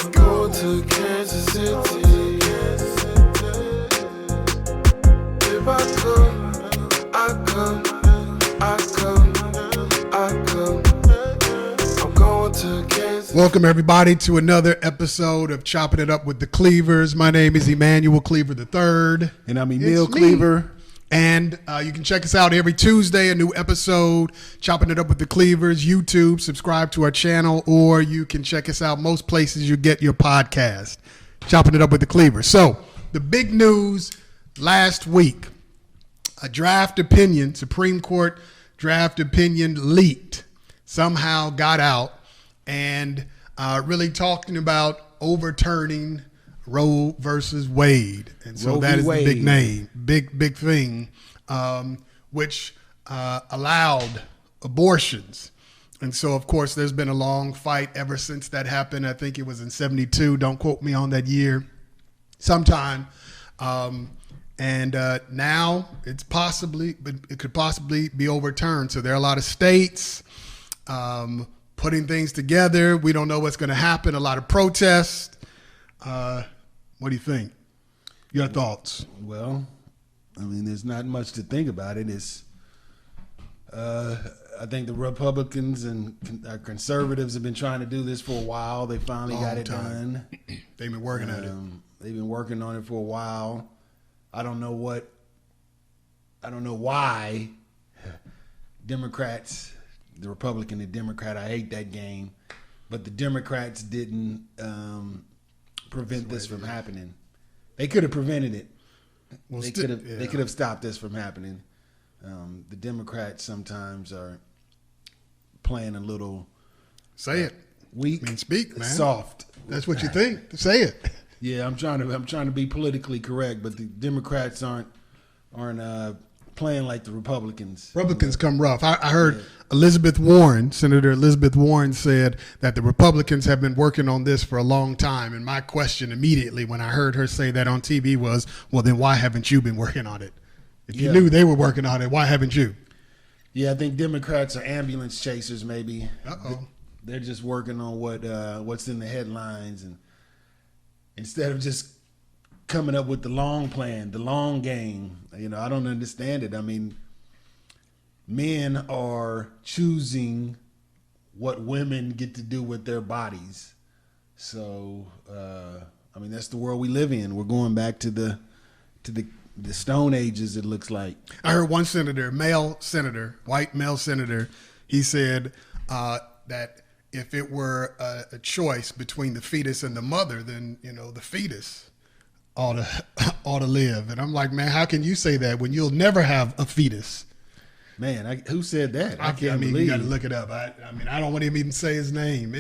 I'm going to Kansas City. If I come, I come. I'm going to Kansas. Welcome everybody to another episode of Chopping It Up with the Cleavers. My name is Emmanuel Cleaver III. And I'm Emil Cleaver. And you can check us out every Tuesday, a new episode, Chopping It Up with the Cleavers, YouTube, subscribe to our channel, or you can check us out most places you get your podcast, Chopping It Up with the Cleavers. So the big news last week, a draft opinion, Supreme Court draft opinion leaked, somehow got out, and really talking about overturning Roe versus Wade. And so that is the big name, big thing, which allowed abortions. And so, of course, there's been a long fight ever since that happened. I think it was in 72. Don't quote me on that year. Sometime. And now it could possibly be overturned. So there are a lot of states putting things together. We don't know what's going to happen. A lot of protests. What do you think? Your thoughts? Well, I mean, there's not much to think about it. It's, I think the Republicans and conservatives have been trying to do this for a while. They finally got it done. They've been working at it. They've been working on it for a while. I don't know why Democrats, the Republican and Democrat, I hate that game, but the Democrats didn't prevent this from happening. They could have prevented it. Well, they could have stopped this from happening. The Democrats sometimes are playing a little weak. I mean, speak, man. Soft. That's what you think. Say it. Yeah, I'm trying to be politically correct, but the Democrats aren't playing like the Republicans. Republicans come rough. I heard Senator Elizabeth Warren said that the Republicans have been working on this for a long time. And my question immediately when I heard her say that on TV was, well, then why haven't you been working on it? If you knew they were working on it, why haven't you? Yeah, I think Democrats are ambulance chasers maybe. Uh-oh. They're just working on what's in the headlines, and instead of just coming up with the long plan, the long game. You know, I don't understand it. I mean, men are choosing what women get to do with their bodies. So, I mean, that's the world we live in. We're going back to the Stone Ages, it looks like. I heard one senator, white male senator, he said that if it were a choice between the fetus and the mother, then, you know, the fetus ought to live. And I'm like, man, how can you say that when you'll never have a fetus? Man, who said that? I can't believe. You got to look it up. I mean, I don't want to even say his name.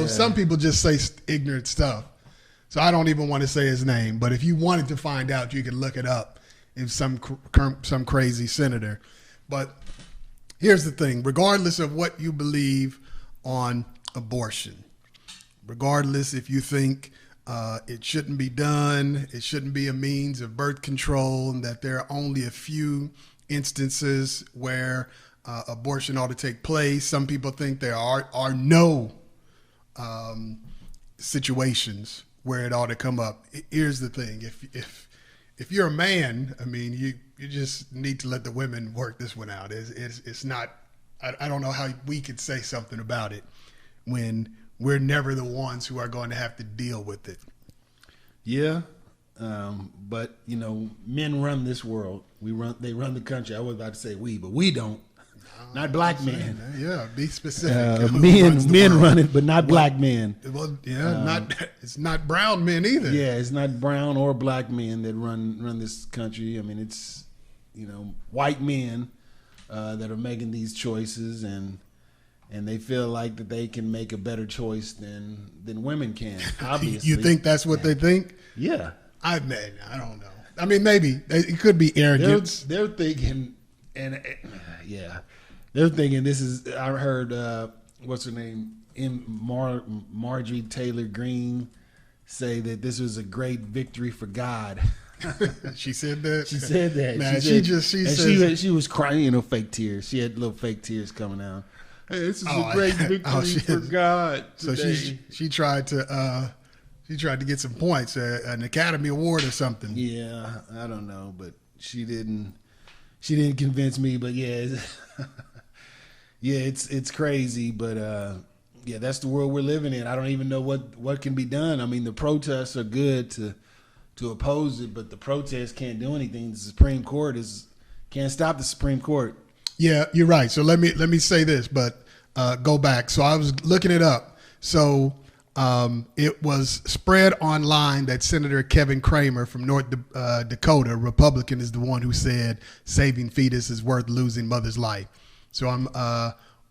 Some people just say ignorant stuff. So I don't even want to say his name. But if you wanted to find out, you can look it up. If some crazy senator. But here's the thing. Regardless of what you believe on abortion, regardless if you think it shouldn't be done, it shouldn't be a means of birth control, and that there are only a few instances where abortion ought to take place. Some people think there are no situations where it ought to come up. Here's the thing. If you're a man, I mean, you just need to let the women work this one out. It's not, I don't know how we could say something about it when we're never the ones who are going to have to deal with it. Yeah. But you know, men run this world. They run the country. I was about to say we, but we don't. Not black men. Yeah, be specific. Men run it, but not black men. Well, yeah, it's not brown men either. Yeah, it's not brown or black men that run this country. I mean, it's, you know, white men that are making these choices, and they feel like that they can make a better choice than women can. Obviously, you think that's what they think? Yeah, I don't know. I mean, maybe it could be arrogance. They're thinking, they're thinking this is. I heard what's her name, Marjorie Taylor Greene, say that this was a great victory for God. She said that. She said that. Man, she was crying, you know, fake tears. She had little fake tears coming out. Hey, this is a great victory for God today. So she tried to She tried to get some points, an Academy Award or something. Yeah, I don't know, but she didn't convince me. But yeah, it's crazy. But yeah, that's the world we're living in. I don't even know what can be done. I mean, the protests are good to oppose it, but the protests can't do anything. The Supreme Court can't stop the Supreme Court. Yeah, you're right. So let me say this, but go back. So I was looking it up. So it was spread online that Senator Kevin Cramer from North Dakota, Republican, is the one who said saving fetus is worth losing mother's life. So I'm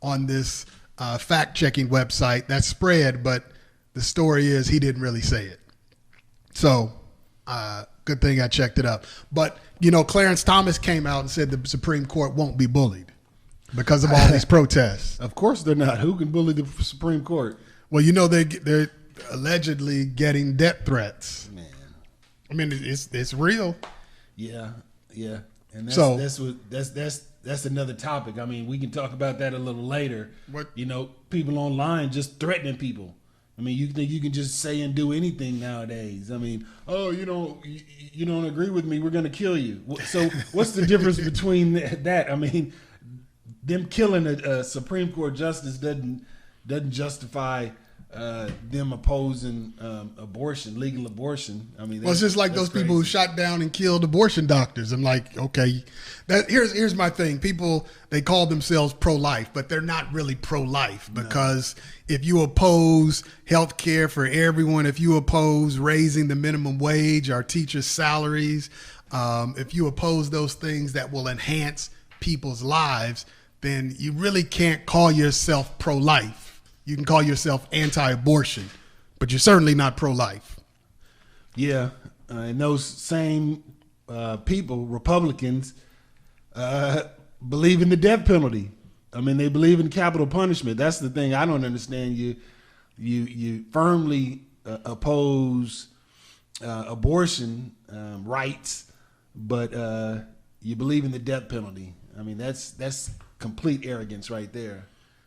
on this fact-checking website that spread, but the story is he didn't really say it. So good thing I checked it up. But, Clarence Thomas came out and said the Supreme Court won't be bullied because of all these protests. Of course they're not. Who can bully the Supreme Court? Well, they're allegedly getting death threats. Man, I mean, it's real. Yeah, and that's another topic. I mean, we can talk about that a little later. What? People online just threatening people. I mean, you think you can just say and do anything nowadays? I mean, you don't agree with me, we're going to kill you. So what's the difference between that? I mean, them killing a Supreme Court justice doesn't justify them opposing abortion, legal abortion. I mean, it's just like those crazy. people who shot down and killed abortion doctors. I'm like, okay, here's my thing. People, they call themselves pro-life, but they're not really pro-life because if you oppose health care for everyone, if you oppose raising the minimum wage, our teachers' salaries, if you oppose those things that will enhance people's lives, then you really can't call yourself pro-life. You can call yourself anti-abortion, but you're certainly not pro-life. Yeah, and those same people, Republicans, believe in the death penalty. I mean, they believe in capital punishment. That's the thing I don't understand. You firmly oppose abortion rights, but you believe in the death penalty. I mean, that's complete arrogance right there.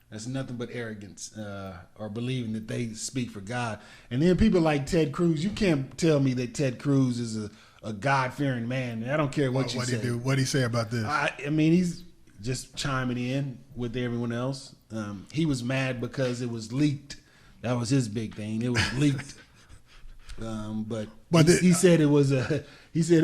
That's nothing but arrogance or believing that they speak for God. And then people like Ted Cruz, you can't tell me that Ted Cruz is a God-fearing man. I don't care what you say. What'd he say about this? I mean, he's just chiming in with everyone else. He was mad because it was leaked. That was his big thing. It was leaked. He said it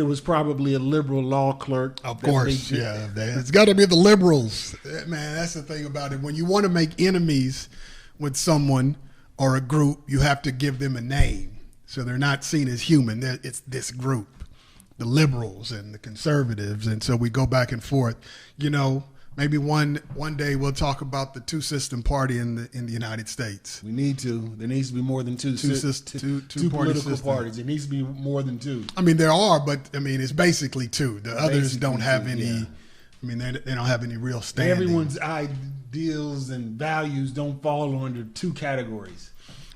was probably a liberal law clerk. Of course, yeah. It's got to be the liberals. Man, that's the thing about it. When you want to make enemies with someone or a group, you have to give them a name. So they're not seen as human. It's this group, the liberals and the conservatives. And so we go back and forth. Maybe one day we'll talk about the two-system party in the United States. We need to. There needs to be more than two political parties. It needs to be more than two. I mean, there are, but I mean, it's basically two. The others don't have any. Yeah. I mean, they don't have any real standing. Everyone's ideals and values don't fall under two categories.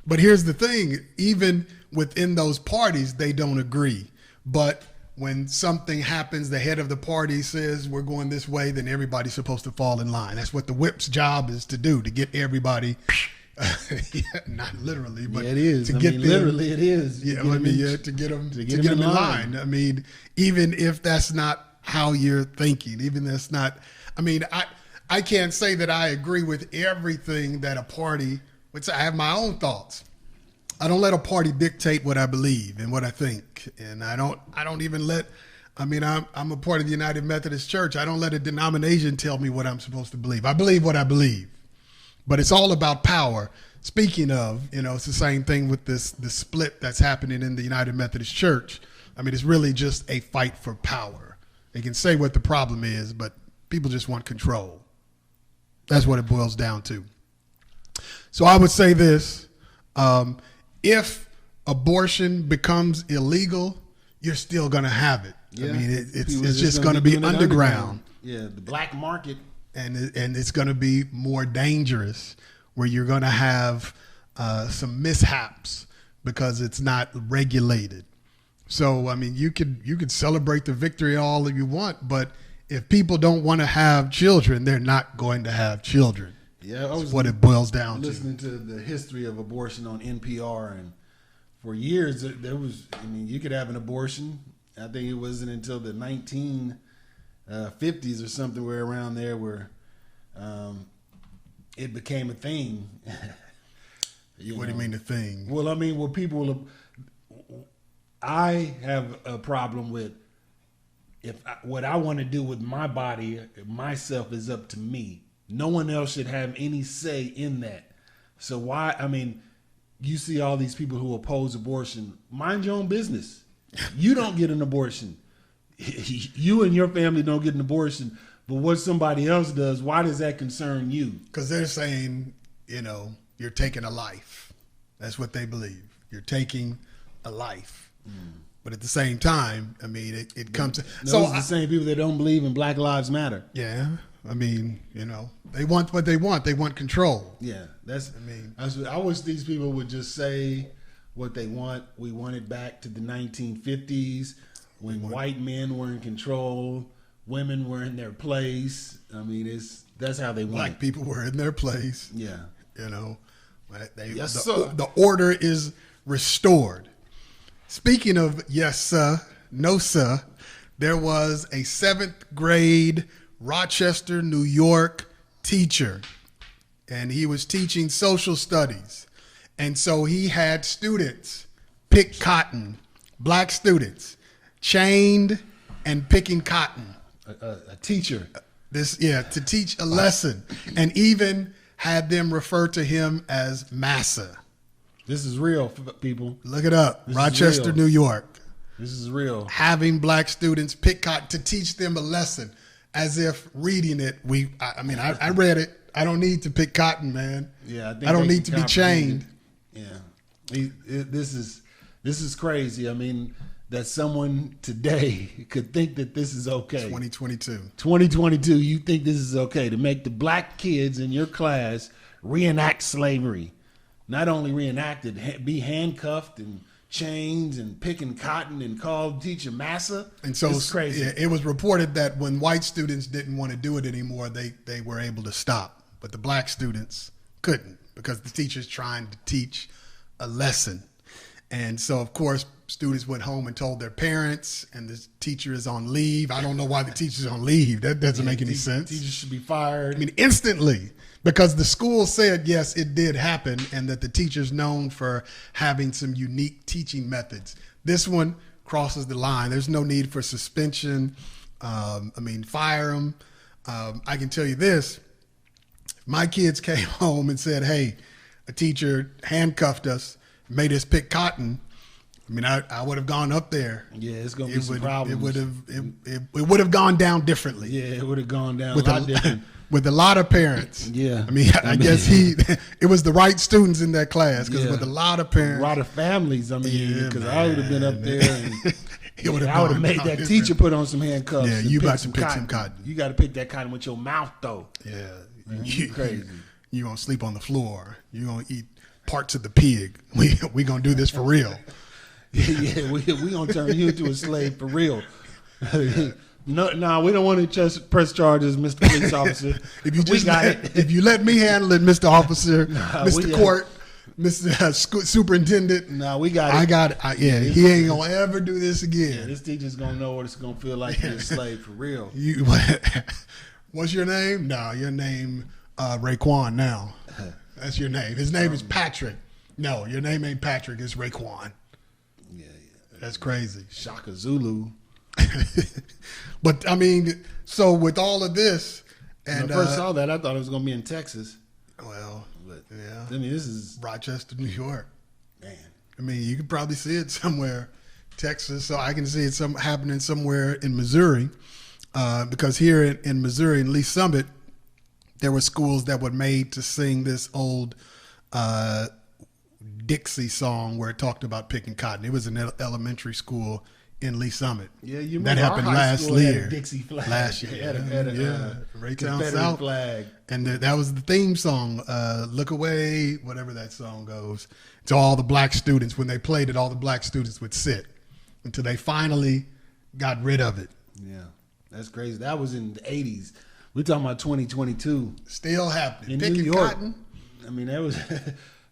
But here's the thing: even within those parties, they don't agree. But when something happens, the head of the party says we're going this way, then everybody's supposed to fall in line. That's what the whip's job is to do, to get everybody, not literally, but it is. Literally it is. Yeah, to get them in line. I mean, even if that's not how you're thinking, even that's not, I mean, I can't say that I agree with everything that a party would say. I have my own thoughts. I don't let a party dictate what I believe and what I think. And I don't even let, I'm a part of the United Methodist Church. I don't let a denomination tell me what I'm supposed to believe. I believe what I believe. But it's all about power. Speaking of, it's the same thing with the split that's happening in the United Methodist Church. I mean, it's really just a fight for power. They can say what the problem is, but people just want control. That's what it boils down to. So I would say this. If abortion becomes illegal, you're still going to have it. Yeah. I mean, it's just going to be underground. Yeah, the black market. And it's going to be more dangerous where you're going to have some mishaps because it's not regulated. So, I mean, you could celebrate the victory all you want, but if people don't want to have children, they're not going to have children. Yeah, that's what it boils down to. Listening to the history of abortion on NPR, and for years there was. I mean, you could have an abortion. I think it wasn't until the 1950s or something, where around there where it became a thing. What do you mean a thing? Well, I mean, well, people. I have a problem with what I want to do with my body, myself, is up to me. No one else should have any say in that. So why? I mean, you see all these people who oppose abortion. Mind your own business. You don't get an abortion. You and your family don't get an abortion. But what somebody else does, why does that concern you? Because they're saying, you're taking a life. That's what they believe. You're taking a life. But at the same time, I mean, it comes to... Those are the same people that don't believe in Black Lives Matter. Yeah. I mean, they want what they want. They want control. Yeah. I wish these people would just say what they want. We want it back to the 1950s when white men were in control, women were in their place. I mean, that's how they want Black it. people were in their place. Yeah. Yes, sir. The order is restored. Speaking of yes, sir, no, sir, there was a 7th grade Rochester, New York teacher, and he was teaching social studies. And so he had students pick cotton, black students, chained and picking cotton. A teacher. To teach a lesson, and even had them refer to him as Massa. This is real, people. Look it up. Rochester, New York. This is real. Having black students pick cotton to teach them a lesson, as if reading it. I read it. I don't need to pick cotton, man. Yeah, I don't need to be chained. Yeah, this is crazy. I mean, that someone today could think that this is okay. 2022. You think this is okay to make the black kids in your class reenact slavery? Not only reenact it, be handcuffed and chains and picking cotton and call teacher Massa. And so it's crazy. It was reported that when white students didn't want to do it anymore, they were able to stop. But the black students couldn't, because the teacher's trying to teach a lesson. And so, of course, students went home and told their parents, and the teacher is on leave. I don't know why the teacher's on leave. That doesn't make any sense. Teachers should be fired. I mean, instantly, because the school said, yes, it did happen, and that the teacher's known for having some unique teaching methods. This one crosses the line. There's no need for suspension. Fire them. I can tell you this. If my kids came home and said, hey, a teacher handcuffed us, made us pick cotton, I would have gone up there. Yeah, it's gonna be some problems. It would have gone down differently. Yeah, it would have gone down a lot different. With a lot of parents. Yeah. I guess it was the right students in that class, because with a lot of parents. A lot of families, because I would have been up there and I would have made that teacher put on some handcuffs. Yeah, you about to pick some cotton. You got to pick that cotton with your mouth, though. Yeah. You crazy. You going to sleep on the floor. You going to eat parts of the pig. We going to do this for real. Yeah, we going to turn you into a slave for real. No, we don't want to just press charges, Mr. Police Officer. If you let me handle it, Mr. Officer, Mr. Court, Mr. Superintendent. No, we got it. I got it. He ain't gonna ever do this again. Yeah, this teacher's gonna know what it's gonna feel like to be a slave for real. What's your name? No, your name Raekwon now. That's your name. His name is Patrick. No, your name ain't Patrick. It's Raekwon. Yeah. That's crazy. Shaka Zulu. But so with all of this, and when I first saw that, I thought it was going to be in Texas. Well, but yeah. This is Rochester, New York. Man. You could probably see it somewhere, Texas. So I can see it happening somewhere in Missouri, because here in Missouri, in Lee Summit, there were schools that were made to sing this old Dixie song where it talked about picking cotton. It was an elementary school in Lee Summit. Yeah, you that happened last year. Had a Dixie flag. Last year, had a Raytown South flag, and that was the theme song. Look away, whatever that song goes. To all the black students, when they played it, all the black students would sit until they finally got rid of it. Yeah, that's crazy. That was in the 80s. We're talking about 2022. Still happening. In Picking New York. cotton.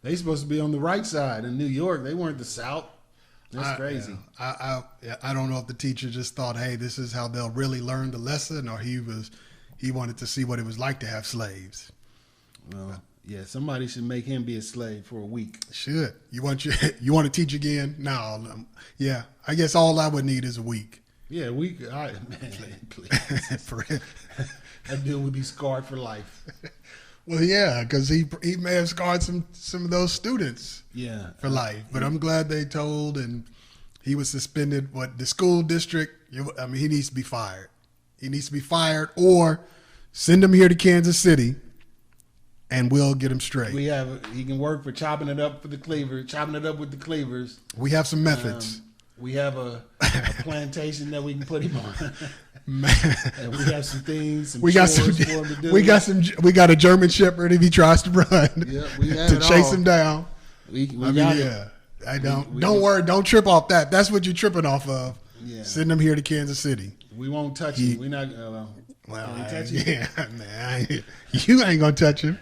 That They supposed to be on the right side in New York. They weren't the South. That's crazy. I don't know if the teacher just thought, hey, this is how they'll really learn the lesson, or he wanted to see what it was like to have slaves. Well, yeah, somebody should make him be a slave for a week. Should. You want to teach again? No. Yeah, I guess all I would need is a week. Yeah, a week. All right, man, please. For real. That dude would be scarred for life. Well, yeah, because he may have scarred some of those students. Yeah, for life. But I'm glad they told, and he was suspended. What the school district? I mean, he needs to be fired. He needs to be fired, or send him here to Kansas City, and we'll get him straight. He can work for chopping it up for the Cleavers, chopping it up with the Cleavers. We have some methods. We have a plantation that we can put him on. And we have some things. We got some. For him to do. We got a German Shepherd if he tries to run. Yeah, we have to chase him down. I don't worry. Don't trip off that. That's what you're tripping off of. Yeah. Send him here to Kansas City. We won't touch him. We're not. Touch him? Yeah, man. You ain't gonna touch him.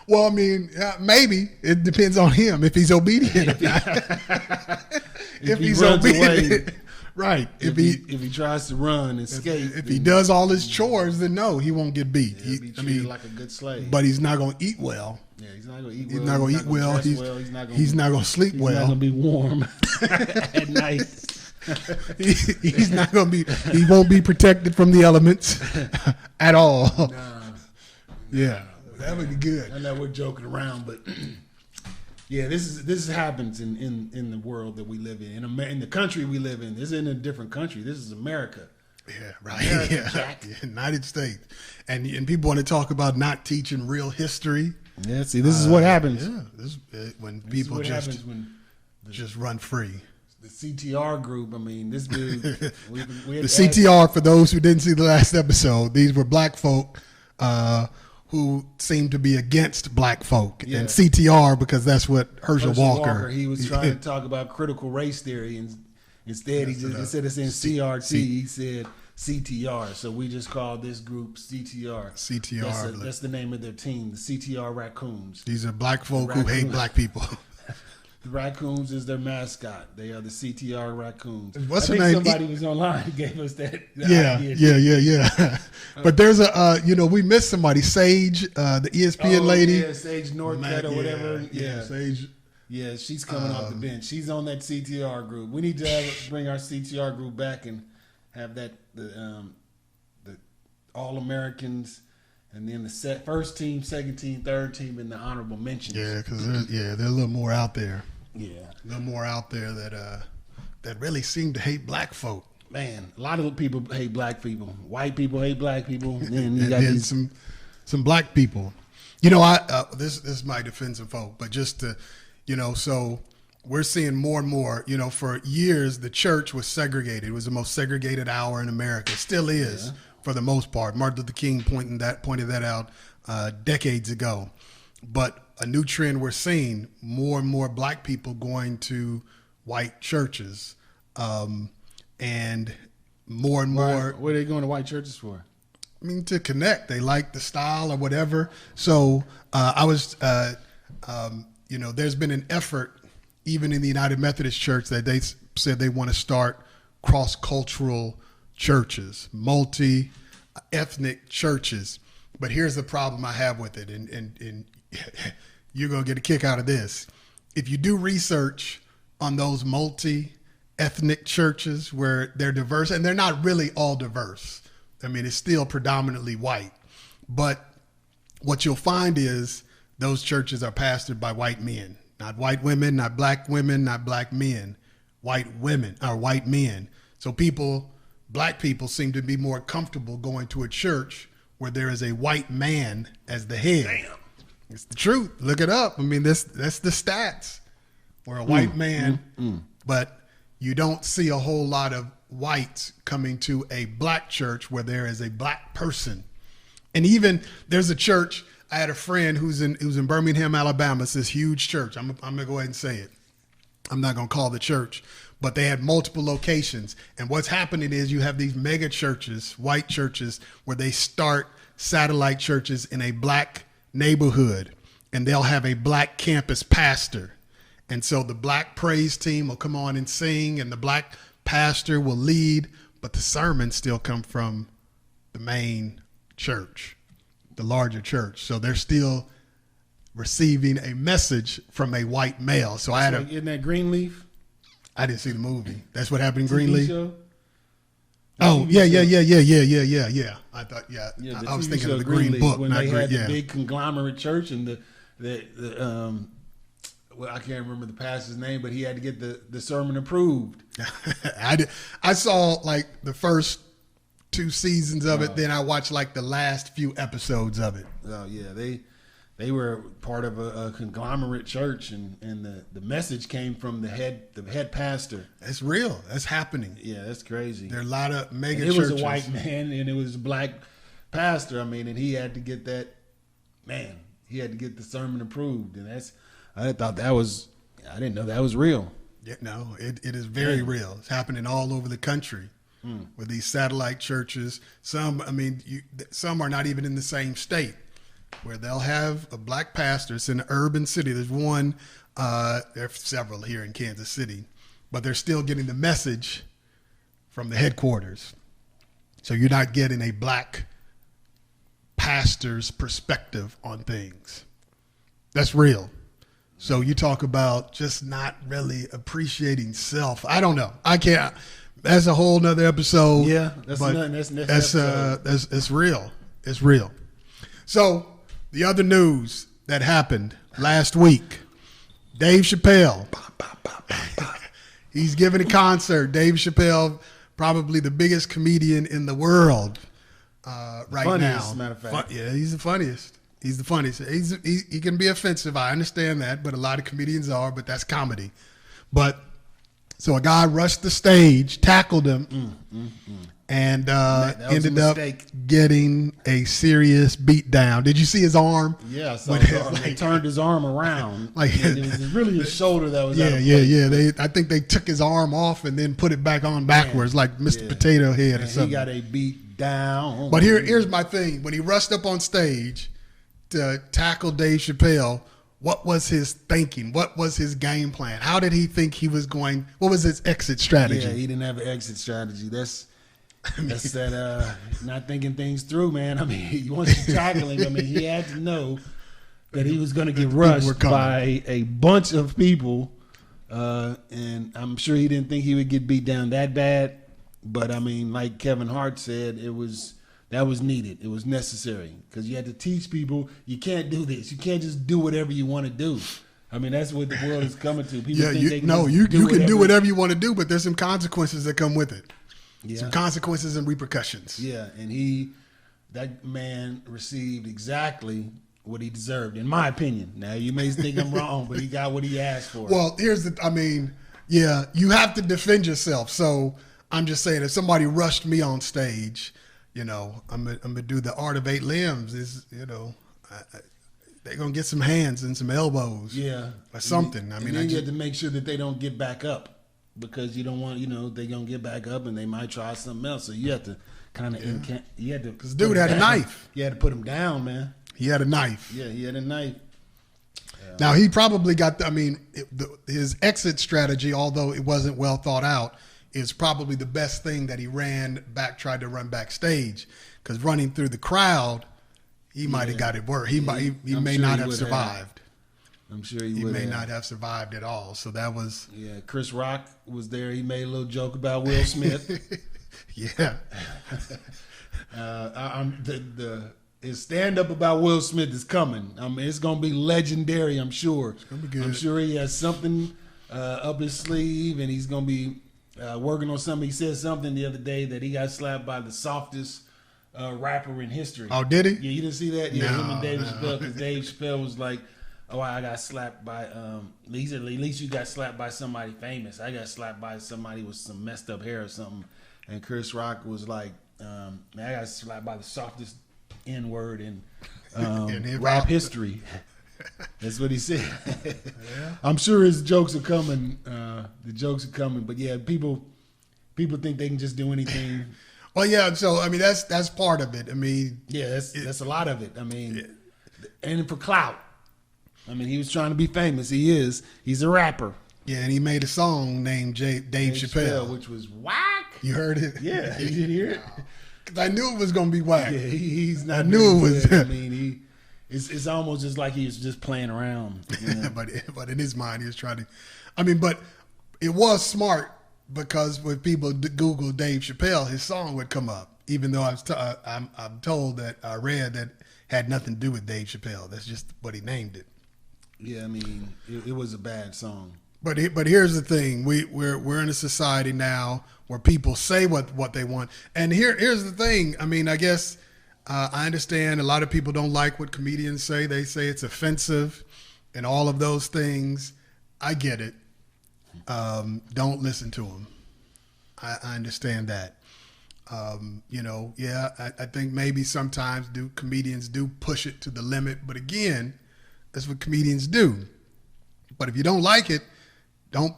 Well, I mean, maybe it depends on him if he's obedient. If he's obedient, right? If he tries to run, escape. If he does all his chores, then no, he won't get beat. He'll be treated like a good slave. But he's not going to eat well. Yeah, he's not going to eat well. He's not going to eat well. He's not going to sleep well. He's not going to be warm at night. He's not going to be. He won't be protected from the elements at all. Nah. Yeah, that would be good. I know we're joking around, but yeah, this happens in the world that we live in the country we live in. This isn't a different country. This is America. Yeah, right. America, United States, and people want to talk about not teaching real history. Yeah, see, this is what happens. Yeah, when people just run free. The CTR group. I mean, this dude. The CTR, for those who didn't see the last episode, these were black folk who seemed to be against black folk, and CTR because that's what Herschel Walker. He was trying to talk about critical race theory, and instead instead of saying CRT, he said CTR. So we just call this group CTR. CTR. That's the name of their team, the CTR Raccoons. These are black folk who hate black people. The Raccoons is their mascot. They are the CTR Raccoons. What's her name? Somebody was online who gave us that. Yeah. But there's we missed somebody. Sage, the ESPN lady. Yeah, Sage Northcutt or whatever. Yeah, Sage. Yeah, she's coming off the bench. She's on that CTR group. We need to bring our CTR group back and have the All Americans. And then the first team, second team, third team, and the honorable mentions. Yeah, because they're a little more out there. Yeah, a little more out there that really seem to hate black folk. Man, a lot of people hate black people. White people hate black people. And you got some black people. This might offend some folk, but just to, so we're seeing more and more. For years the church was segregated. It was the most segregated hour in America. It still is. Yeah. For the most part, Martin Luther King pointed that out decades ago. But a new trend we're seeing: more and more black people going to white churches, and more and more. What are they going to white churches for? I mean, to connect. They like the style or whatever. So there's been an effort, even in the United Methodist Church, that they said they want to start cross-cultural churches, multi-ethnic churches. But here's the problem I have with it, and you're going to get a kick out of this. If you do research on those multi-ethnic churches where they're diverse, and they're not really all diverse. I mean, it's still predominantly white. But what you'll find is those churches are pastored by white men, not white women, not black men, white women or white men. So black people seem to be more comfortable going to a church where there is a white man as the head. Damn. It's the truth. Look it up. I mean, that's the stats. Where a white man, but you don't see a whole lot of whites coming to a black church where there is a black person. And even there's a church, I had a friend who's in Birmingham, Alabama. It's this huge church. I'm going to go ahead and say it. I'm not going to call the church. But they had multiple locations. And what's happening is you have these mega churches, white churches, where they start satellite churches in a black neighborhood. and they'll have a black campus pastor. And so the black praise team will come on and sing, and the black pastor will lead, but the sermons still come from the main church, the larger church. So they're still receiving a message from a white male. So Isn't that Greenleaf? I didn't see the movie. That's what happened in TV Greenleaf. show? Oh, TV yeah. I thought, I was TV thinking show of the Green Greenleaf, Book, when not they Green. had Yeah. the big conglomerate church, and well, I can't remember the pastor's name, but he had to get the sermon approved. I saw like the first 2 seasons of it. Then I watched like the last few episodes of it. Oh yeah, they were part of a conglomerate church, and the message came from the head pastor. It's real. That's happening. Yeah, that's crazy. There are a lot of mega And it churches. was a white man, and it was a black pastor. I mean, and he had to get that. Man, he had to get the sermon approved, and I didn't know that was real. Yeah, no, it is very real. It's happening all over the country with these satellite churches. Some are not even in the same state, where they'll have a black pastor. It's in an urban city. There's one, there are several here in Kansas City, but they're still getting the message from the headquarters. So you're not getting a black pastor's perspective on things. That's real. So you talk about just not really appreciating self. I don't know. I can't. That's a whole nother episode. Yeah, that's nothing. That's next episode. It's real. It's real. So the other news that happened last week, Dave Chappelle. He's giving a concert. Dave Chappelle, probably the biggest comedian in the world right funniest, now. Matter of fact. Yeah, he's the funniest. He's the funniest. He can be offensive. I understand that, but a lot of comedians are, but that's comedy. But so a guy rushed the stage, tackled him, and That was ended a up mistake. getting a serious beat down. Did you see his arm? Yeah, I saw When his it- arm. They like- turned his arm around. Like- And it was really his shoulder that was out of Yeah. place. I think they took his arm off and then put it back on backwards, like Mr. Yeah. Potato Head or And he something. got a beat down. But here's my thing. When he rushed up on stage to tackle Dave Chappelle, what was his thinking? What was his game plan? How did he think he was going? What was his exit strategy? Yeah, he didn't have an exit strategy. That's that not thinking things through, man. I mean, once you tackle him, I mean, he had to know that he was going to get People were rushed coming. by a bunch of people, and I'm sure he didn't think he would get beat down that bad. But I mean, like Kevin Hart said, that was needed. It was necessary because you had to teach people you can't do this. You can't just do whatever you want to do. I mean, that's what the world is coming to. People Yeah, think you they can can do whatever. whatever you want to do, but there's some consequences that come with it. Yeah. Some consequences and repercussions. Yeah, and that man received exactly what he deserved, in my opinion. Now, you may think I'm wrong, but he got what he asked for. Well, you have to defend yourself. So I'm just saying, if somebody rushed me on stage, I'm gonna do the art of 8 limbs. They're gonna get some hands and some elbows, yeah. or something. And then you have to make sure that they don't get back up because you don't want, they're going to get back up and they might try something else. So you have to kind of, because dude had a knife. You had to put him down, man. He had a knife. Yeah, he had a knife. Now he probably got. His exit strategy, although it wasn't well thought out, is probably the best thing that he tried to run backstage, because running through the crowd, he might have got it worse. He may not have survived. I'm sure he He would may not have survived at all. So that was. Yeah, Chris Rock was there. He made a little joke about Will Smith. Yeah. His stand up about Will Smith is coming. I mean, it's gonna be legendary. I'm sure. It's gonna be good. I'm sure he has something up his sleeve, and he's gonna be working on something. He said something the other day that he got slapped by the softest rapper in history. Oh, did he? Yeah, you didn't see that? Yeah, No, him and Dave no. Chappelle, because Dave Chappelle was like, "Oh, I got slapped by." He said, "At least you got slapped by somebody famous. I got slapped by somebody with some messed up hair or something." And Chris Rock was like, "Man, I got slapped by the softest N word in hip-hop. rap history." That's what he said. I'm sure his jokes are coming. The jokes are coming, but yeah, people think they can just do anything. Well, yeah. So I mean, that's part of it. I mean, Yeah, that's a lot of it. I mean, and for clout. I mean, he was trying to be famous. He is. He's a rapper. Yeah, and he made a song named Dave Chappelle. Which was whack. You heard it? Yeah, you didn't hear it? Because I knew it was going to be whack. Yeah, he's not. I knew it was. Good. I mean, it's almost just like he was just playing around. You know? but in his mind, he was trying to. I mean, but it was smart because when people Google Dave Chappelle, his song would come up. Even though I'm told that I read that had nothing to do with Dave Chappelle. That's just what he named it. Yeah, I mean, it was a bad song. But here's the thing: we're in a society now where people say what they want, and here's the thing. I mean, I guess I understand a lot of people don't like what comedians say. They say it's offensive, and all of those things. I get it. Don't listen to them. I understand that. I think maybe sometimes comedians do push it to the limit, but again, that's what comedians do. But if you don't like it, don't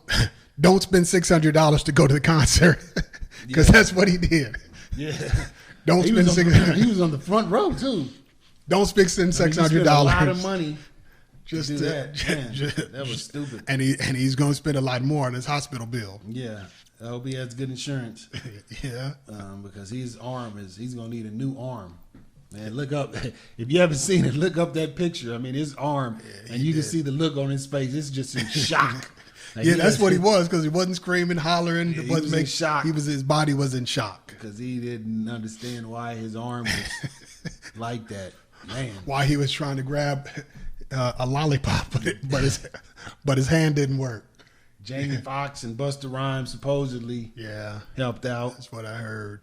spend $600 to go to the concert because that's what he did. Yeah, Don't spend $600. He was on the front row too. Don't spend $600. A lot of money. Just do that. Man, that was stupid. And he's going to spend a lot more on his hospital bill. Yeah. I hope he has good insurance. Yeah. Because he's going to need a new arm. Man, look up. If you haven't seen it, look up that picture. I mean, his arm, and you can see the look on his face. It's just in shock. Like that's what he was because he wasn't screaming, hollering. He was in shock. His body was in shock. Because he didn't understand why his arm was like that. Man. Why he was trying to grab a lollipop, but his hand didn't work. Jamie Foxx and Busta Rhymes supposedly helped out. That's what I heard.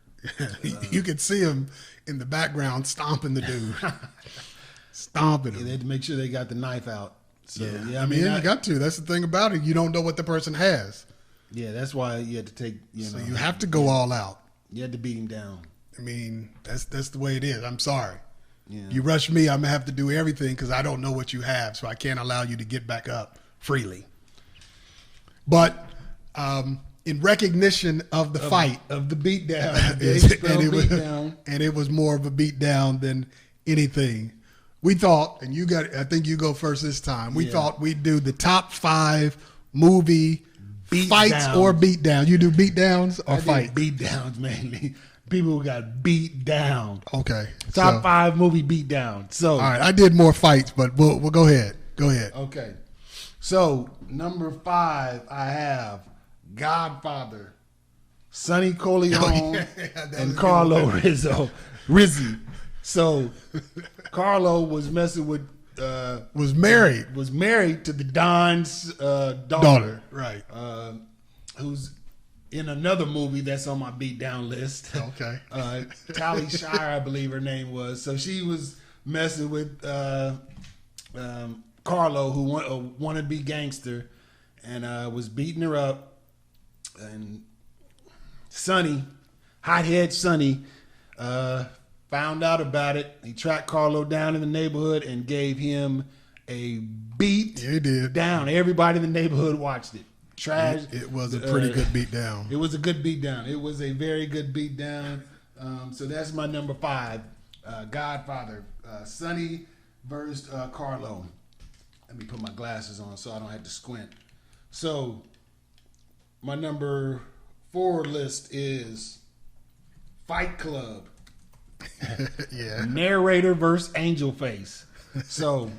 You could see him in the background stomping the dude. Stomping him. They had to make sure they got the knife out. So, I mean, you got to. That's the thing about it. You don't know what the person has. Yeah, that's why you had to take, So you have to go all out. You had to beat him down. I mean, that's the way it is. I'm sorry. Yeah. You rush me, I'm going to have to do everything because I don't know what you have, so I can't allow you to get back up freely. But in recognition of the fight. Of the beatdown. And it was more of a beatdown than anything. We thought, and I think you go first this time, we thought we'd do the top 5 movie fights or beatdowns. You do beatdowns or fights? Beatdowns mainly. People who got beat down. Okay. Top 5 movie beatdown. So all right, I did more fights, but we'll go ahead. Go ahead. Okay. So number 5, I have Godfather, Sonny Corleone, and Carlo Rizzi. So Carlo was messing with was married to the Don's daughter, right? Who's in another movie that's on my beatdown list. Okay. Tally Shire, I believe her name was. So she was messing with Carlo, who wanted to be gangster, and was beating her up. And Sonny, hothead Sonny, found out about it. He tracked Carlo down in the neighborhood and gave him a beat. Yeah, he did. Down. Everybody in the neighborhood watched it. Trash. It was a pretty good beat down. It was a good beat down. It was a very good beat down. So that's my number 5. Godfather. Sonny versus Carlo. Let me put my glasses on so I don't have to squint. So my number 4 list is Fight Club. Yeah. Narrator versus Angel Face. So,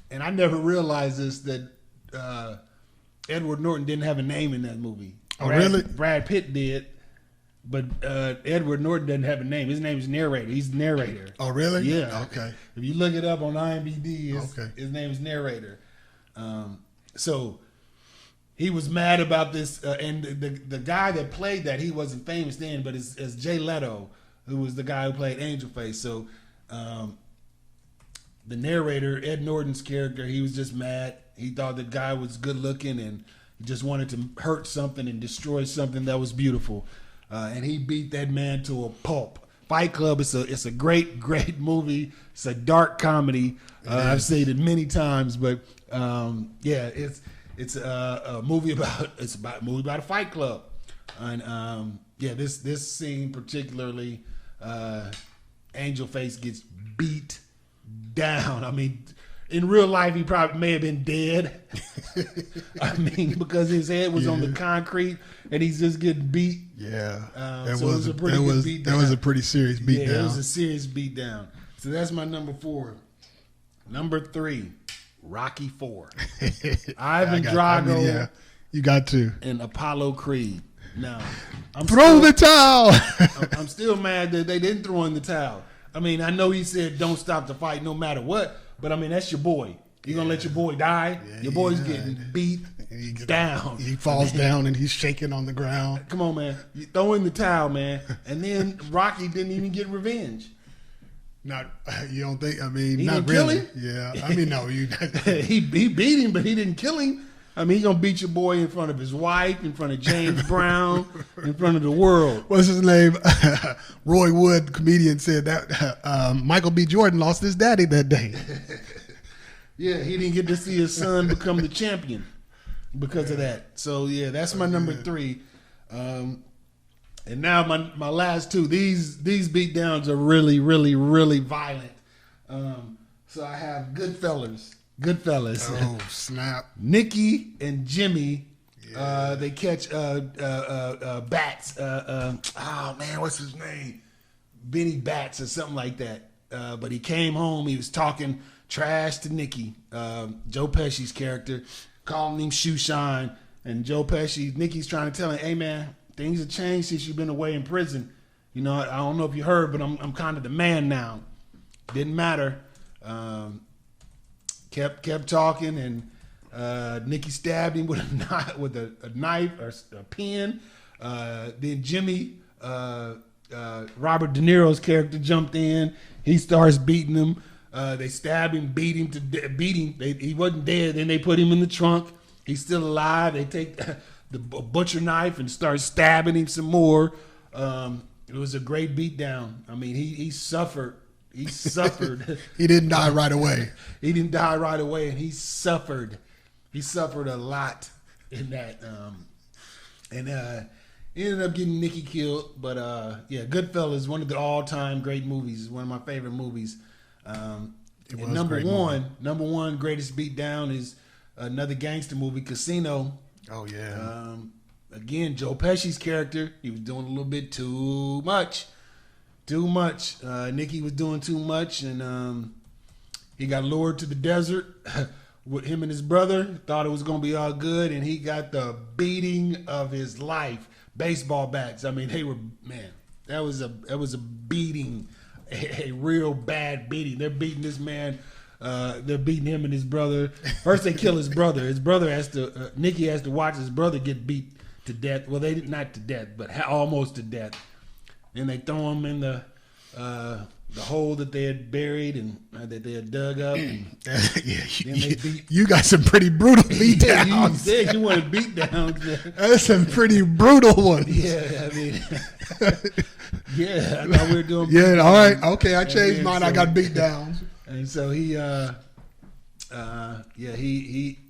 and I never realized this, that Edward Norton didn't have a name in that movie. Oh, really? Brad Pitt did, but Edward Norton doesn't have a name. His name is Narrator. He's the narrator. Oh, really? Yeah. Okay. If you look it up on IMDb, his name is Narrator. So he was mad about this, and the guy that played that, he wasn't famous then, but it's Jay Leto, who was the guy who played Angel Face. So the narrator, Ed Norton's character, he was just mad. He thought the guy was good looking and just wanted to hurt something and destroy something that was beautiful. And he beat that man to a pulp. Fight Club is a great movie. It's a dark comedy. I've said it many times, but it's a movie about a fight club. And this scene particularly, Angel Face gets beat down. I mean, In real life, he probably may have been dead. I mean, because his head was on the concrete and he's just getting beat. Yeah, It was a pretty good beat down. That was a pretty serious beat down. Yeah, it was a serious beat down. So that's my number 4. Number 3, Rocky 4. Ivan Drago. You got to. And Apollo Creed. Now, throw the towel. I'm still mad that they didn't throw in the towel. I mean, I know he said don't stop the fight no matter what, but I mean, that's your boy. You gonna let your boy die? Your boy's getting beat down. He falls down and he's shaking on the ground. Come on, man. You throw in the towel, man. And then Rocky didn't even get revenge. Not, you don't think? I mean, he not didn't really. Kill him? Yeah, I mean, no. He beat him, but he didn't kill him. I mean, he gonna beat your boy in front of his wife, in front of James Brown, in front of the world. What's his name? Roy Wood, comedian, said that Michael B. Jordan lost his daddy that day. Yeah, he didn't get to see his son become the champion because of that. So yeah, that's my number 3. And now my last 2. These beatdowns are really, really, really violent. So I have Goodfellas. Oh snap! Nicky and Jimmy, they catch Bats. Oh man, what's his name? Benny Bats or something like that. But he came home. He was talking trash to Nicky, Joe Pesci's character, calling him shoe shine. And Joe Pesci, Nicky's trying to tell him, "Hey man, things have changed since you've been away in prison. You know, I don't know if you heard, but I'm kind of the man now." Didn't matter. Kept talking, and Nicky stabbed him with a knife or a pen. Then Jimmy, Robert De Niro's character, jumped in. He starts beating him. They stabbed him, beat him. He wasn't dead. Then they put him in the trunk. He's still alive. They take the butcher knife and start stabbing him some more. It was a great beatdown. I mean, he suffered. He suffered. He didn't die right away. He didn't die right away, and he suffered. He suffered a lot in that. And he ended up getting Nicky killed. But yeah, Goodfellas, one of the all-time great movies. One of my favorite movies. Number one greatest beatdown is another gangster movie, Casino. Oh yeah. Again, Joe Pesci's character, he was doing a little bit too much. Nicky was doing too much, and he got lured to the desert with him and his brother. Thought it was going to be all good, and he got the beating of his life. Baseball bats. I mean, that was a beating, a real bad beating. They're beating this man. They're beating him and his brother. First, they kill his brother. His brother Nicky has to watch his brother get beat to death. Well, they not to death, but almost to death. Then they throw him in the hole that they had buried and that they had dug up. And you got some pretty brutal beat downs. Yeah, you said you wanted beat downs. That's some pretty brutal ones. Yeah, I mean, yeah, I thought we were doing. Yeah, all right, okay, I changed mine. I got beat downs. And so he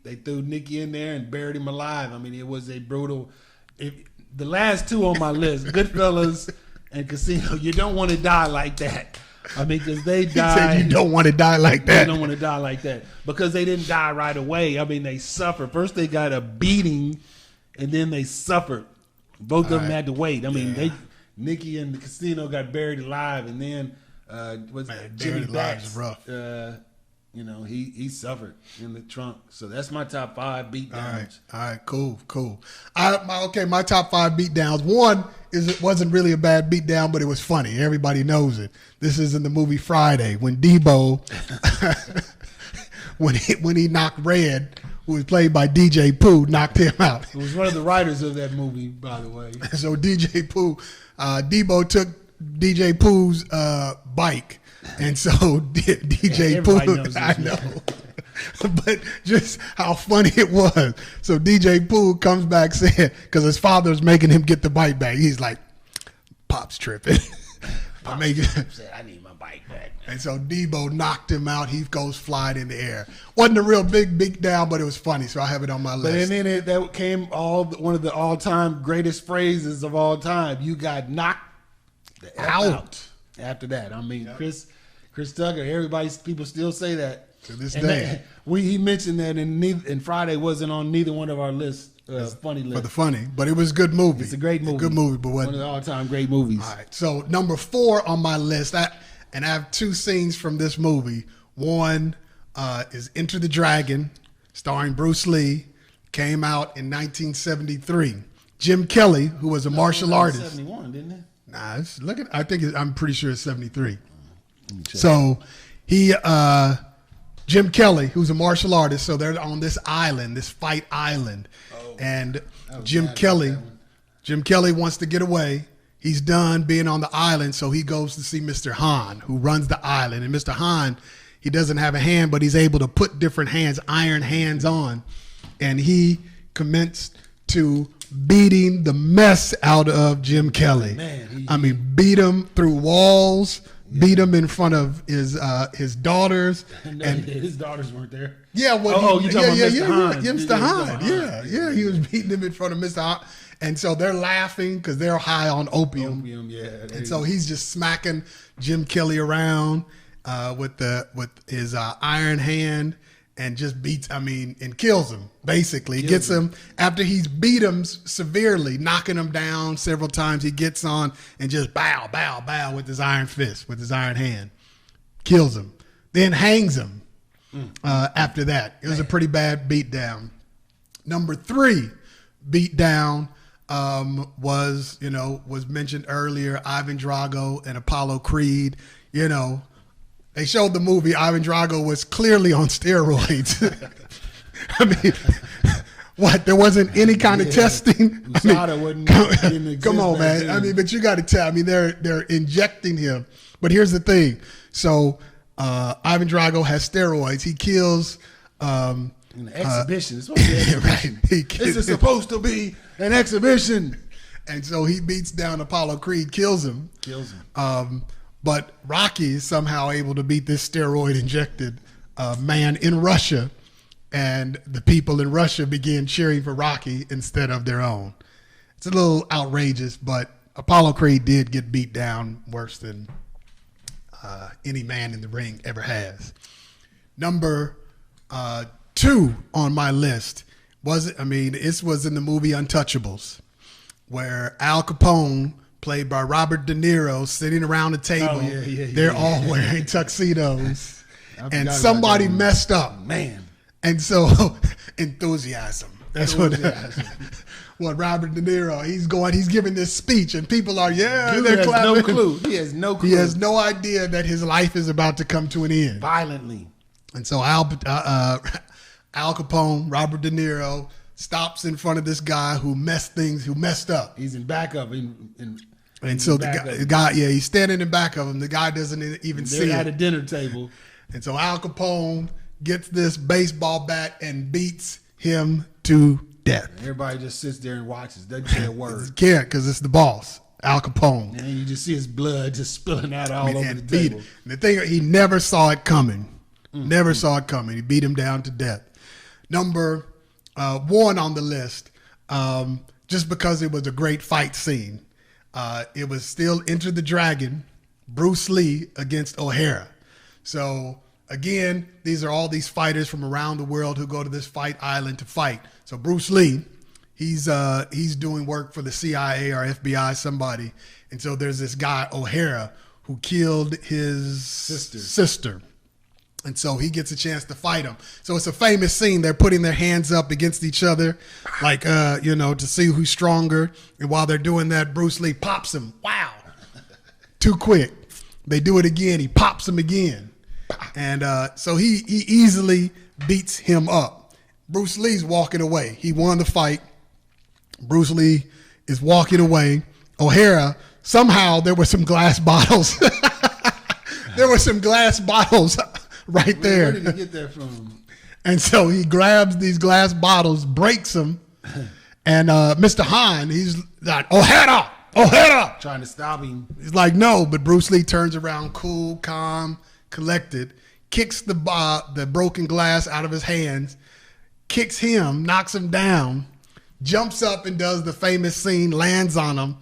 they threw Nicky in there and buried him alive. I mean, it was a brutal. The last 2 on my list, Goodfellas and Casino, you don't want to die like that. I mean, because they died. You don't want to die like that. You don't want to die like that because they didn't die right away. I mean, they suffered. First, they got a beating, and then they suffered. Both of them had to wait. I mean, Nicky and the Casino got buried alive, and then Jimmy Bats, rough. He suffered in the trunk. So that's my top 5 beatdowns. All right, cool. My top 5 beatdowns. One is it wasn't really a bad beatdown, but it was funny. Everybody knows it. This is in the movie Friday when Debo, when he knocked Red, who was played by DJ Pooh, knocked him out. It was one of the writers of that movie, by the way. So DJ Pooh, Debo took DJ Pooh's bike. And so DJ Pooh, I know, but just how funny it was. So DJ Pooh comes back saying, because his father's making him get the bike back. He's like, Pop's tripping. Pop said, I need my bike back. And so Debo knocked him out. He goes flying in the air. Wasn't a real big down, but it was funny. So I have it on my list. And then that came one of the all-time greatest phrases of all time. You got knocked out. After that, I mean, Chris Tucker, people still say that. To this And day. he mentioned that and Friday wasn't on neither one of our lists, funny For list. the funny. But it was a good movie. It's a great movie. Good movie, but One of wasn't. the all-time great movies. All right. So number 4 on my list, and I have 2 scenes from this movie. One is Enter the Dragon, starring Bruce Lee, came out in 1973. Jim Kelly, who was a martial artist. 71, didn't it? Nah, I'm pretty sure it's 73. So Jim Kelly, who's a martial artist, so they're on this island, this fight island, and Jim Kelly wants to get away. He's done being on the island, so he goes to see Mr. Han, who runs the island. And Mr. Han, he doesn't have a hand, but he's able to put different hands, iron hands on, and he commenced to beating the mess out of Jim Kelly. Man, beat him through walls, beat him in front of his daughters. and And his daughters weren't there. yeah, you talking about Mr. Han. Yeah, Mr. Han. Yeah, he was beating him in front of Mr. Han. And so they're laughing because they're high on opium. And so he's just smacking Jim Kelly around with his iron hand. And just and kills him, basically. Gets him, after he's beat him severely, knocking him down several times, he gets on and just bow with his iron fist, with his iron hand. Kills him. Then hangs him after that. It was a pretty bad beatdown. Number 3 beatdown was mentioned earlier, Ivan Drago and Apollo Creed. They showed the movie. Ivan Drago was clearly on steroids. What? There wasn't any kind of testing. Didn't Come on, man. But you got to tell. They're injecting him. But here's the thing. So Ivan Drago has steroids. He kills. An exhibition. It's supposed to be an exhibition. Right. This is supposed to be an exhibition. And so he beats down Apollo Creed, kills him. But Rocky is somehow able to beat this steroid-injected man in Russia, and the people in Russia begin cheering for Rocky instead of their own. It's a little outrageous, but Apollo Creed did get beat down worse than any man in the ring ever has. Number 2 on my list was in the movie Untouchables, where Al Capone, played by Robert De Niro, sitting around the table. They're all wearing tuxedos. And somebody messed up. Man. And so, enthusiasm. That's what Robert De Niro, he's giving this speech, and people are, they're clapping. No clue. He has no clue. He has no idea that his life is about to come to an end. Violently. And so Al Capone, Robert De Niro, stops in front of this guy who messed up. He's in back of him. And so the guy, he's standing in back of him. The guy doesn't even see it. They're at a dinner table. And so Al Capone gets this baseball bat and beats him to death. Everybody just sits there and watches. Doesn't say a word. Can't, because it's the boss, Al Capone. And you just see his blood just spilling out all over the table. And the thing, he never saw it coming. Never saw it coming. He beat him down to death. Number 1 on the list, just because it was a great fight scene. It was still Enter the Dragon, Bruce Lee against O'Hara. So again, these are all these fighters from around the world who go to this fight island to fight. So Bruce Lee, he's doing work for the CIA or FBI, somebody. And so there's this guy, O'Hara, who killed his sister. And so he gets a chance to fight him. So it's a famous scene. They're putting their hands up against each other, like, to see who's stronger. And while they're doing that, Bruce Lee pops him. Wow. Too quick. They do it again. He pops him again. And so he easily beats him up. Bruce Lee's walking away. He won the fight. Bruce Lee is walking away. O'Hara, somehow there were some glass bottles. There were some glass bottles right there. Where did he get that from? And so he grabs these glass bottles, breaks them, and Mr. Han, he's like, O'Hara! Trying to stop him. He's like, no, but Bruce Lee turns around, cool, calm, collected, kicks the broken glass out of his hands, kicks him, knocks him down, jumps up and does the famous scene, lands on him,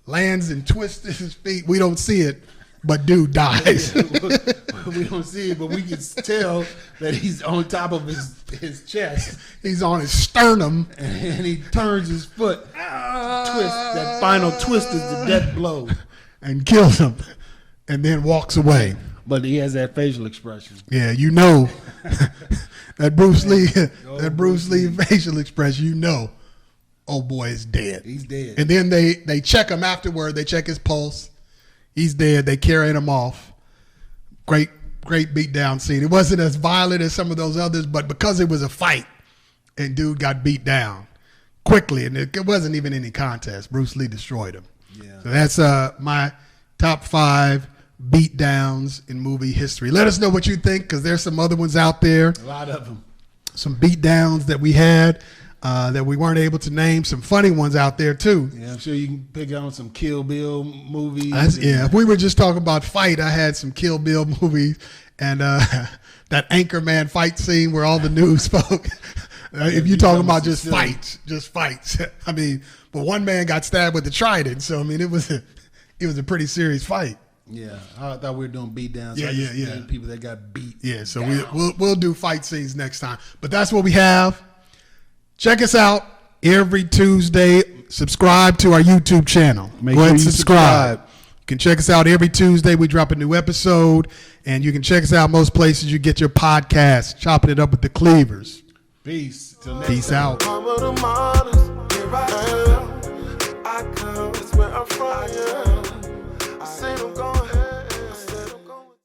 lands and twists his feet. We don't see it, but dude dies. We don't see it, but we can tell that he's on top of his chest. He's on his sternum. And he turns his foot. Twist. That final twist is the death blow. And kills him. And then walks away. But he has that facial expression. Yeah, you know that Bruce Lee facial expression, you know, oh boy is dead. He's dead. And then they check him afterward. They check his pulse. He's dead. They carry him off. Great beatdown scene. It wasn't as violent as some of those others, but because it was a fight and dude got beat down quickly, and it wasn't even any contest. Bruce Lee destroyed him. Yeah. So that's my top 5 beatdowns in movie history. Let us know what you think, because there's some other ones out there. A lot of them. Some beatdowns that we had that we weren't able to name. Some funny ones out there too. Yeah, I'm sure you can pick on some Kill Bill movies. If we were just talking about fight, I had some Kill Bill movies and that Anchorman fight scene where all the news folk. If you're talking about just fights. I mean, but one man got stabbed with the trident, so I mean it was a pretty serious fight. Yeah, I thought we were doing beat downs. Yeah. People that got beat. Yeah, so we'll do fight scenes next time. But that's what we have. Check us out every Tuesday. Subscribe to our YouTube channel. Make Go ahead and sure you subscribe. You can check us out every Tuesday. We drop a new episode, and you can check us out most places you get your podcast. Chopping It Up with the Cleavers. Peace. Till next Peace time. out. I'm of the models, here I am. I come, that's where I'm from. I say I'm going.